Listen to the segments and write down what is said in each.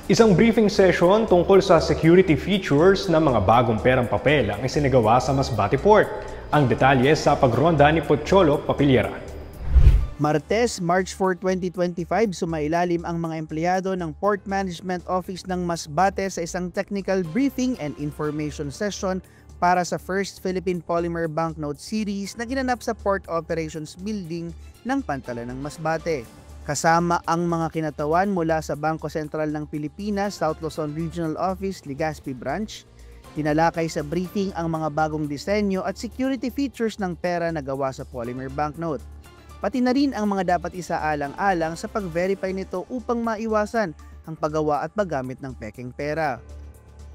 Isang briefing session tungkol sa security features ng mga bagong perang papel ang isinagawa sa Masbate Port. Ang detalye sa pagronda ni Pocholo Papilyera. Martes, March 4, 2025, sumailalim ang mga empleyado ng Port Management Office ng Masbate sa isang technical briefing and information session para sa First Philippine Polymer Banknote Series na ginanap sa Port Operations Building ng Pantalan ng Masbate. Kasama ang mga kinatawan mula sa Bangko Sentral ng Pilipinas, South Luzon Regional Office, Legazpi Branch. Tinalakay sa briefing ang mga bagong disenyo at security features ng pera na gawa sa polymer banknote. Pati na rin ang mga dapat isaalang-alang sa pag-verify nito upang maiwasan ang paggawa at paggamit ng pekeng pera.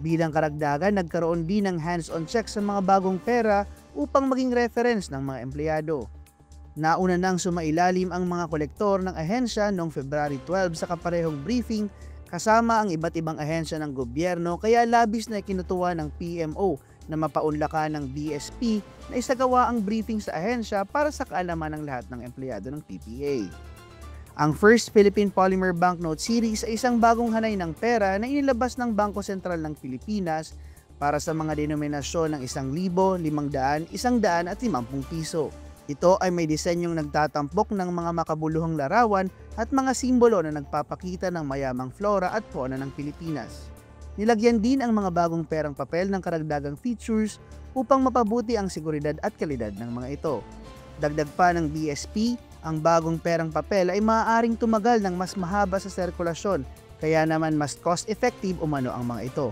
Bilang karagdagan, nagkaroon din ng hands-on check sa mga bagong pera upang maging reference ng mga empleyado. Nauna nang sumailalim ang mga kolektor ng ahensya noong February 12 sa kaparehong briefing kasama ang iba't ibang ahensya ng gobyerno, kaya labis na ikinutuwa ng PMO na mapaunlakan ng BSP na isagawa ang briefing sa ahensya para sa kaalaman ng lahat ng empleyado ng PPA. Ang First Philippine Polymer Banknote Series ay isang bagong hanay ng pera na inilabas ng Bangko Sentral ng Pilipinas para sa mga denominasyon ng 1,000, 500, 100 at 50 piso. Ito ay may disenyong nagtatampok ng mga makabuluhang larawan at mga simbolo na nagpapakita ng mayamang flora at fauna ng Pilipinas. Nilagyan din ang mga bagong perang papel ng karagdagang features upang mapabuti ang seguridad at kalidad ng mga ito. Dagdag pa ng BSP, ang bagong perang papel ay maaaring tumagal ng mas mahaba sa sirkulasyon, kaya naman mas cost-effective umano ang mga ito.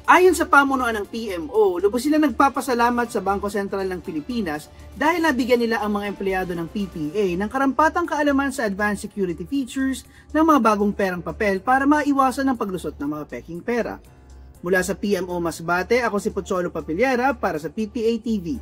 Ayon sa pamunuan ng PMO, lubos sila nagpapasalamat sa Bangko Sentral ng Pilipinas dahil nabigyan nila ang mga empleyado ng PPA ng karampatang kaalaman sa advanced security features ng mga bagong perang papel para maiwasan ang paglusot ng mga peking pera. Mula sa PMO Masbate, ako si Pocholo Papilyera para sa PPA TV.